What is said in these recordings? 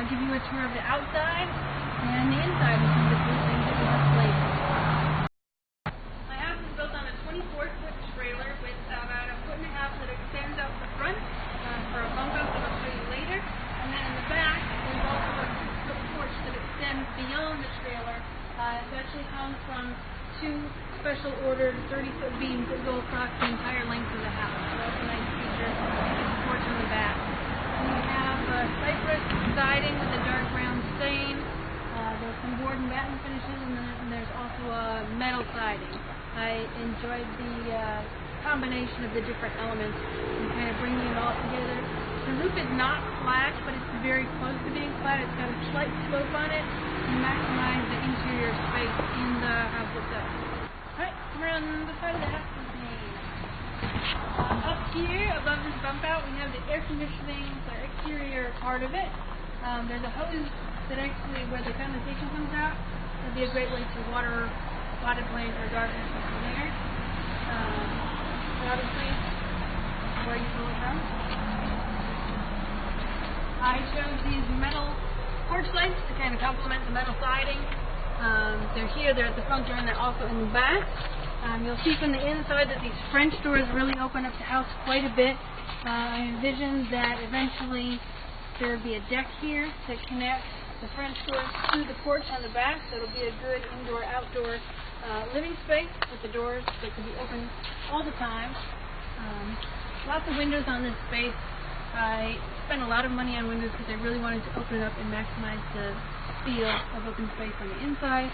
I'll give you a tour of the outside and the inside and some of the cool things that we have later. My house is built on a 24-foot trailer with about a foot and a half that extends out the front for a bump out that I'll show you later. And then in the back, there's also a 6-foot porch that extends beyond the trailer. It actually comes from two special ordered 30-foot beams that go across the entire length of the house. So that's a nice feature. It's a porch on the back. We have cypress siding with a dark brown stain. There's some board and batten finishes, and then there's also a metal siding. I enjoyed the combination of the different elements and kind of bringing it all together. The roof is not flat, but it's very close to being flat. It's got a slight slope on it to maximize the interior space in the house itself. Alright, we're on the side of the house with me. Up here, above this bump out, we have the air conditioning, the exterior part of it. There's a hose that actually, where the condensation comes out, would be a great way to water a potted plant or garden or something there. Obviously, where you pull it from. I chose these metal porch lights to kind of complement the metal siding. They're here, they're at the front door, and they're also in the back. You'll see from the inside that these French doors really open up the house quite a bit. I envisioned that eventually there would be a deck here that connects the French doors to the porch on the back, so it'll be a good indoor-outdoor living space with the doors that can be open all the time. Lots of windows on this space. I spent a lot of money on windows because I really wanted to open it up and maximize the feel of open space on the inside.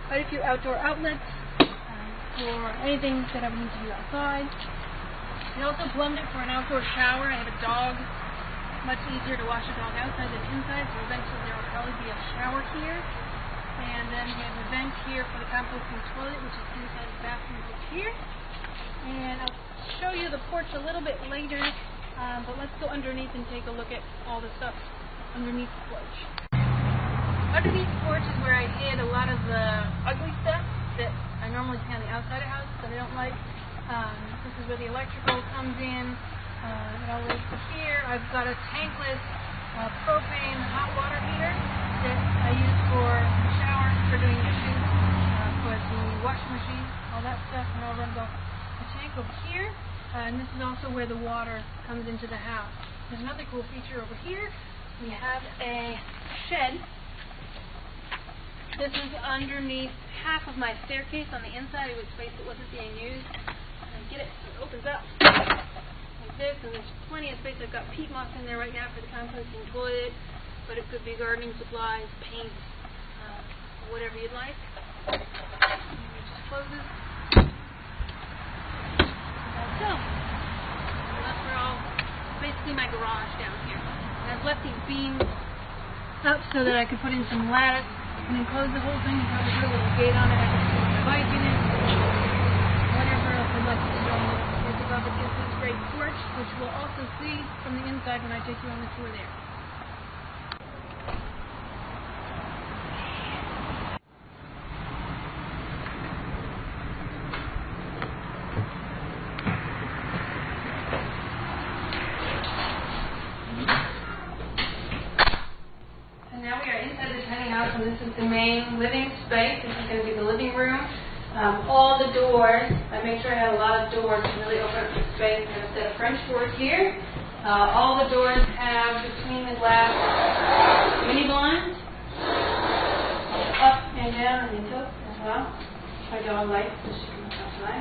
Quite a few outdoor outlets for anything that I would need to do outside. I also plumbed it for an outdoor shower. I have a dog. Much easier to wash a dog outside than inside, so eventually there will probably be a shower here. And then we have a vent here for the composting toilet, which is inside the bathroom over here. And I'll show you the porch a little bit later. But let's go underneath and take a look at all the stuff underneath the porch. Underneath the porch is where I hid a lot of the ugly stuff that I normally see on the outside of houses that I don't like. This is where the electrical comes in. It all lays here. I've got a tankless propane hot water heater that I use for the shower, for doing dishes, for the washing machine, all that stuff, and I'll run the tank over here. And this is also where the water comes into the house. There's another cool feature over here. We have a shed. This is underneath half of my staircase on the inside. It was space that wasn't being used. And get it, so it opens up like this, and there's plenty of space. I've got peat moss in there right now for the composting toilet, but it could be gardening supplies, paint, whatever you'd like. And it just closes. So, that's where basically my garage down here. And I've left these beams up so that I could put in some lattice and enclose the whole thing. Probably put a little gate on it. I could put my bike in it. Whatever else I'd like to do is above it is this great porch, which we'll also see from the inside when I take you on the tour there. And this is the main living space. This is going to be the living room. All the doors, I make sure I have a lot of doors to really open up the space. I have a set of French doors here. All the doors have between the glass mini blinds, up and down and into as well. My dog likes to see outside.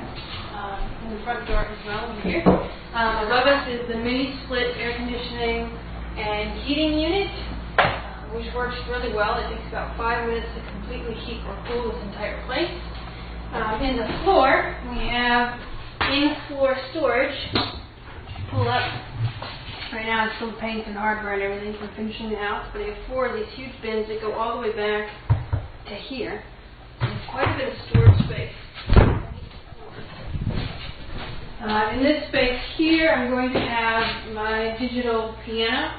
And the front door as well over here. Above us is the mini split air conditioning and heating unit, which works really well. It takes about 5 minutes to completely heat or cool this entire place. In the floor, we have in-floor storage. Pull up. Right now it's still paint and hardware and everything from finishing the house, but I have 4 of these huge bins that go all the way back to here. There's quite a bit of storage space. In this space here, I'm going to have my digital piano,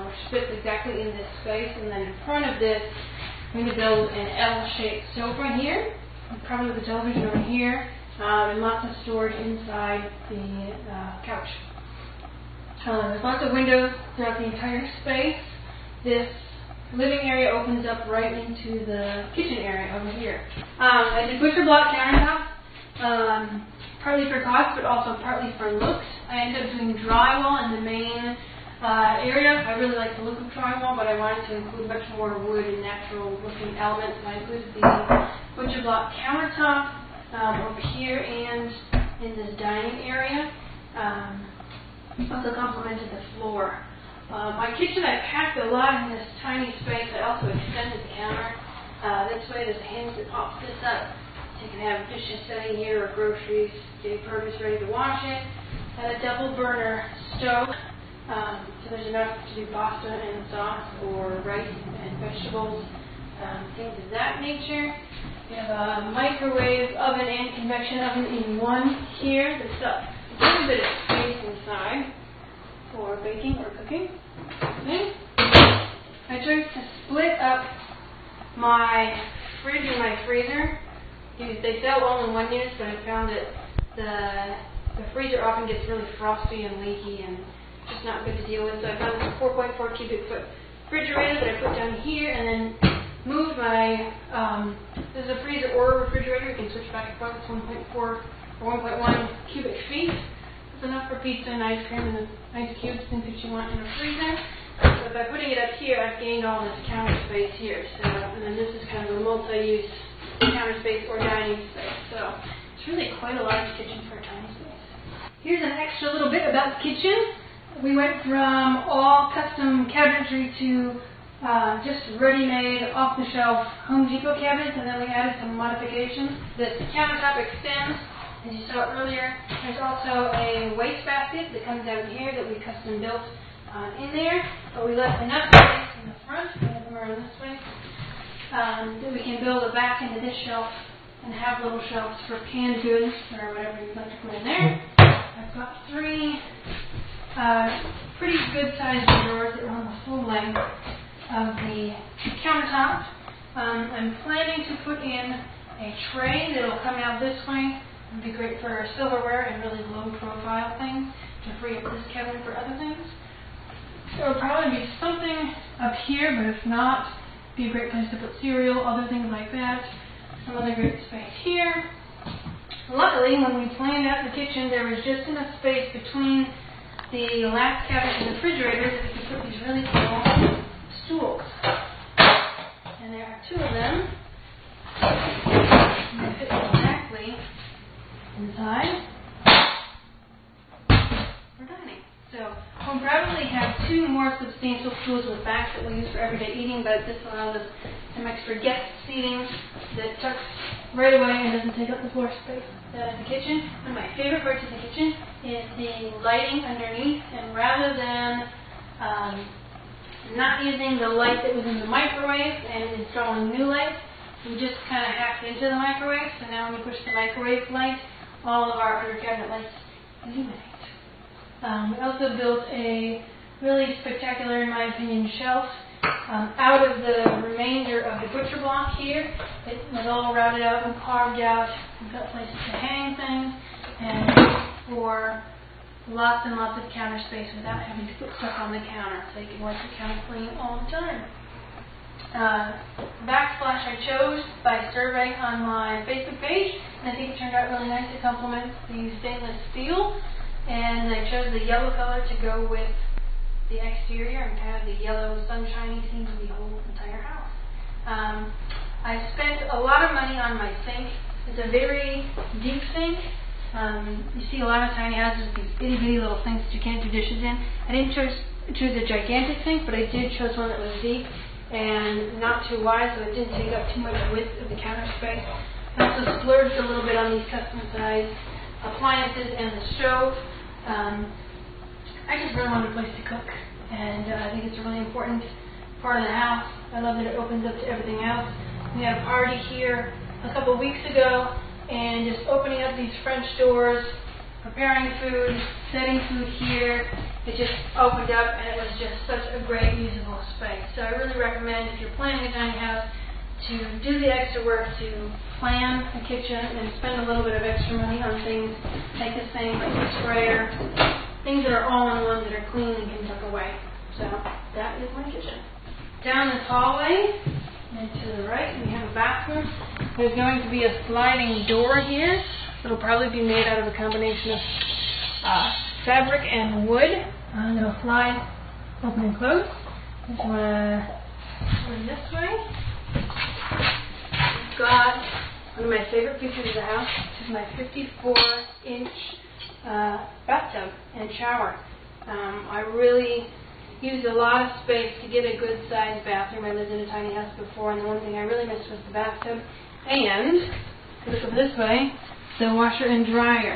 which fits exactly in this space, and then in front of this, I'm going to build an L-shaped sofa here, probably with a television over here, and lots of storage inside the couch. There's lots of windows throughout the entire space. this living area opens up right into the kitchen area over here. I did butcher block countertops, partly for cost, but also partly for looks. I ended up doing drywall in the main area. I really like the look of drywall, but I wanted to include much more wood and natural looking elements. So I included the butcher block countertop over here and in this dining area. Also complemented the floor. My kitchen, I packed a lot in this tiny space. I also extended the counter. This way there's a hinge that pops this up. So you can have dishes sitting here or groceries, day produce ready to wash it. And a double burner stove. So there's enough to do pasta and sauce or rice and vegetables, things of that nature. We have a microwave oven and convection oven in one here. That's got a little bit of space inside for baking or cooking. Okay. I chose to split up my fridge and my freezer. They sell all in one unit, but I found that the freezer often gets really frosty and leaky and just not good to deal with. So I found this 4.4 cubic foot refrigerator that I put down here, and then moved my, this is a freezer or refrigerator. You can switch back and forth. It's 1.4 or 1.1 cubic feet. It's enough for pizza and ice cream and the ice cubes, things that you want in a freezer. So by putting it up here, I've gained all this counter space here. So, and then this is kind of a multi-use counter space or dining space. So it's really quite a large kitchen for a tiny space. Here's an extra little bit about the kitchen. We went from all custom cabinetry to just ready-made, off-the-shelf Home Depot cabinets, and then we added some modifications. This countertop extends, as you saw earlier. There's also a wastebasket that comes out here that we custom built in there, but we left enough space in the front, we have them around this way, that we can build a back into this shelf and have little shelves for canned goods or whatever you'd like to put in there. I've got three pretty good-sized drawers that run the full length of the countertop. I'm planning to put in a tray that will come out this way. It would be great for silverware and really low-profile things to free up this cabinet for other things. There will probably be something up here, but if not, it'd be a great place to put cereal, other things like that. Some other great space here. Luckily, when we planned out the kitchen, there was just enough space between the last cabinet and the refrigerator that we could put these really small stools. And there are two of them. And they fit exactly inside for dining. So we'll probably have two more substantial stools with backs that we'll use for everyday eating, but this allows us some extra guest seating that tucks right away and doesn't take up the floor space. The kitchen, one of my favorite parts of the kitchen is the lighting underneath, and rather than not using the light that was in the microwave and installing new lights, we just kind of hacked into the microwave, so now when we push the microwave light, all of our under cabinet lights illuminate. We also built a really spectacular, in my opinion, shelf out of the remainder of the butcher block here. It was all routed out and carved out. We've got places to hang things and for lots and lots of counter space without having to put stuff on the counter, so you can wipe the counter clean all the time. Backsplash I chose by survey on my Facebook page, and I think it turned out really nice. It complements the stainless steel, and I chose the yellow color to go with the exterior and kind of the yellow sunshiny theme of the whole entire house. I spent a lot of money on my sink. It's a very deep sink. You see a lot of tiny houses with these itty bitty little sinks that you can't do dishes in. I didn't choose a gigantic sink, but I did choose one that was deep and not too wide, so it didn't take up too much width of the counter space. I also splurged a little bit on these custom sized appliances and the stove. I just really wanted a place to cook, and I think it's a really important part of the house. I love that it opens up to everything else. We had a party here a couple of weeks ago, and just opening up these French doors, preparing food, setting food here, it just opened up, and it was just such a great usable space. So I really recommend, if you're planning a tiny house, to do the extra work to plan a kitchen and spend a little bit of extra money on things like the sink, like the sprayer, things that are all-in-one that are clean and can tuck away. So that is my kitchen. Down this hallway and to the right we have a bathroom. There's going to be a sliding door here. It'll probably be made out of a combination of fabric and wood. It'll slide open and close. Just want to go this way. We've got one of my favorite features of the house. This is my 54-inch bathtub and shower. I really used a lot of space to get a good sized bathroom. I lived in a tiny house before, and the one thing I really missed was the bathtub. And, if you look over this way, the washer and dryer.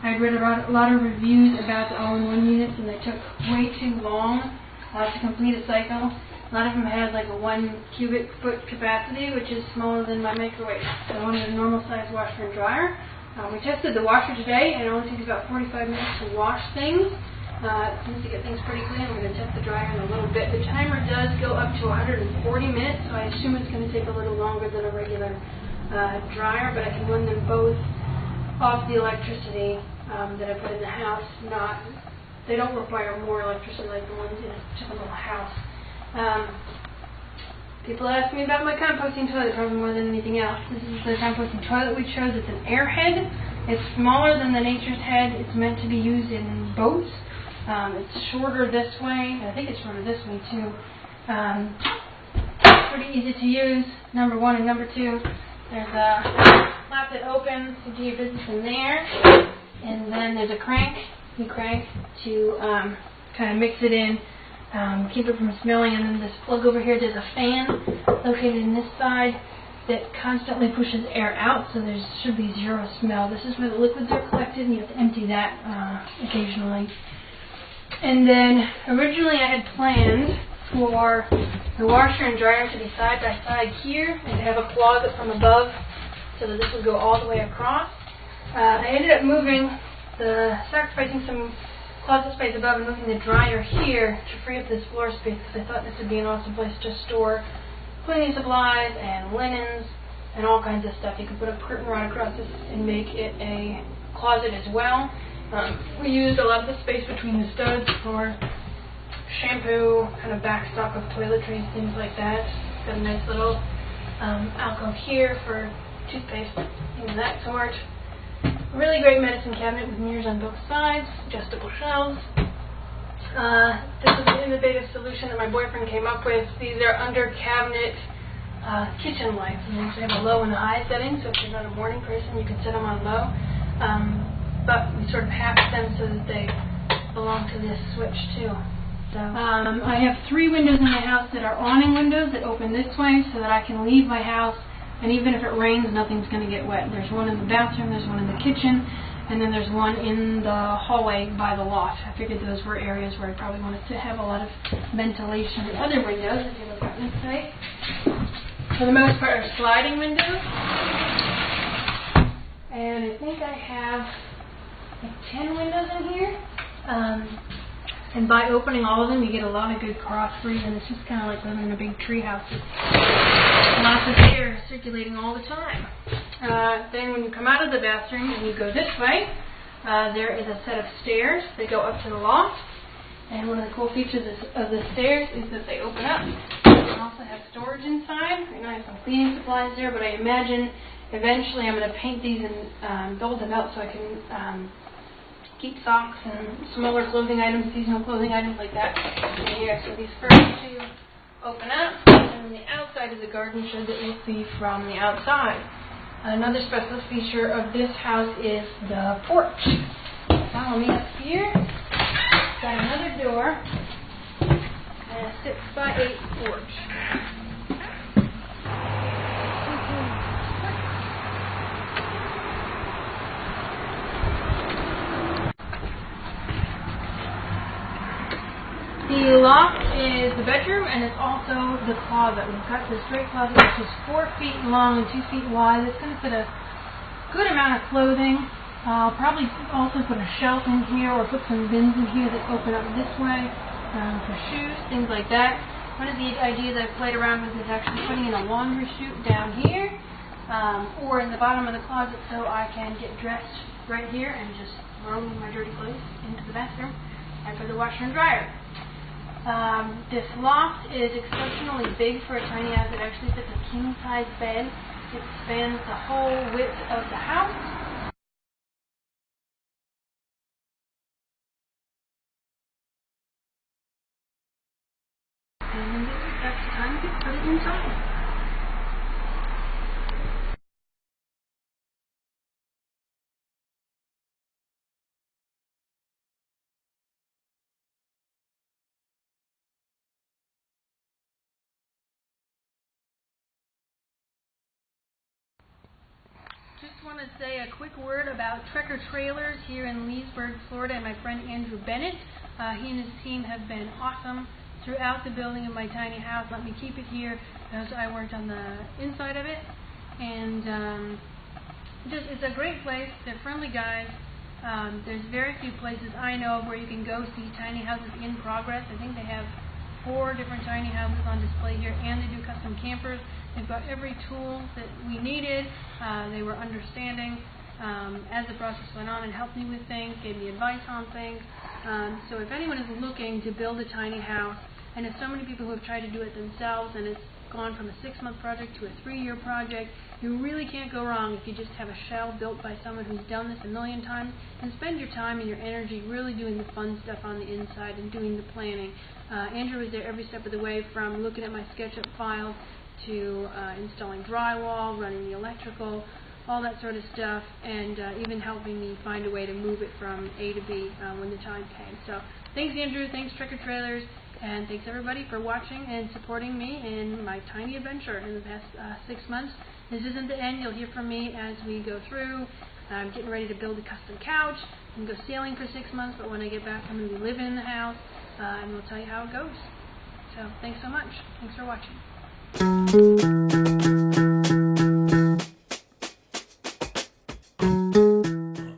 I'd read a lot of reviews about the all-in-one units, and they took way too long to complete a cycle. A lot of them had like a 1 cubic foot capacity, which is smaller than my microwave. So I wanted a normal sized washer and dryer. We tested the washer today, and it only takes about 45 minutes to wash things. It seems to get things pretty clean. We're going to test the dryer in a little bit. The timer does go up to 140 minutes, so I assume it's going to take a little longer than a regular dryer, but I can run them both off the electricity that I put in the house. They don't require more electricity like the ones in a typical house. People ask me about my composting toilet probably more than anything else. This is the composting toilet we chose. It's an airhead. It's smaller than the Nature's Head. It's meant to be used in boats. It's shorter this way. I think it's shorter this way too. Pretty easy to use, number one, and number two, there's a flap that opens to do your business in there, and then there's a crank. You crank to kind of mix it in, keep it from smelling, and then this plug over here, there's a fan located in this side that constantly pushes air out, so there should be zero smell. This is where the liquids are collected, and you have to empty that occasionally. And then originally I had planned for the washer and dryer to be side by side here and to have a closet from above so that this would go all the way across. I ended up sacrificing some closet space above and moving the dryer here to free up this floor space because I thought this would be an awesome place to store cleaning supplies and linens and all kinds of stuff. You could put a curtain rod across this and make it a closet as well. We used a lot of the space between the studs for shampoo, kind of backstock of toiletries, things like that. Got a nice little alcove here for toothpaste, things of that sort. A really great medicine cabinet with mirrors on both sides, adjustable shelves. This is an innovative solution that my boyfriend came up with. These are under cabinet kitchen lights, and they actually have a low and a high setting, so if you're not a morning person, you can set them on low. But we sort of hatched them so that they belong to this switch too. So I have 3 windows in my house that are awning windows that open this way so that I can leave my house, and even if it rains, nothing's going to get wet. There's one in the bathroom, there's one in the kitchen, and then there's one in the hallway by the loft. I figured those were areas where I probably wanted to have a lot of ventilation. The other windows, if you look out this way, for the most part are sliding windows. And I think I have 10 windows in here, and by opening all of them you get a lot of good cross breeze, and it's just kind of like living in a big tree house. It's lots of air circulating all the time. Then when you come out of the bathroom and you go this way, there is a set of stairs that go up to the loft, and one of the cool features of the stairs is that they open up. You also have storage inside. Right now I have some cleaning supplies there, but I imagine eventually I'm going to paint these and build them out so I can keep socks and smaller clothing items, seasonal clothing items like that in here. So these first 2 open up, and the outside is a garden shed that you'll see from the outside. Another special feature of this house is the porch. Follow me up here. Got another door and a 6x8 porch. The loft is the bedroom, and it's also the closet. We've got this great closet which is 4 feet long and 2 feet wide. It's going to fit a good amount of clothing. I'll probably also put a shelf in here or put some bins in here that open up this way for shoes, things like that. One of the ideas I've played around with is actually putting in a laundry chute down here or in the bottom of the closet so I can get dressed right here and just throw my dirty clothes into the bathroom and for the washer and dryer. This loft is exceptionally big for a tiny house. It actually fits a king-size bed. It spans the whole width of the house. And that's time to put it inside. Just want to say a quick word about Trekker Trailers here in Leesburg, Florida, and my friend Andrew Bennett. He and his team have been awesome throughout the building of my tiny house. Let me keep it here because I worked on the inside of it. And it's a great place. They're friendly guys. There's very few places I know of where you can go see tiny houses in progress. I think they have 4 different tiny houses on display here, and they do custom campers. They've got every tool that we needed. They were understanding as the process went on and helped me with things, gave me advice on things. So if anyone is looking to build a tiny house, and there's so many people who have tried to do it themselves and it's gone from a 6-month project to a 3-year project, you really can't go wrong if you just have a shell built by someone who's done this a million times, and spend your time and your energy really doing the fun stuff on the inside and doing the planning. Andrew was there every step of the way, from looking at my SketchUp files to installing drywall, running the electrical, all that sort of stuff, and even helping me find a way to move it from A to B when the time came. So thanks, Andrew, thanks Trekker Trailers, and thanks everybody for watching and supporting me in my tiny adventure in the past 6 months. This isn't the end. You'll hear from me as we go through. I'm getting ready to build a custom couch. I'm going to go sailing for 6 months, but when I get back I'm going to be living in the house, and we'll tell you how it goes. So thanks so much. Thanks for watching.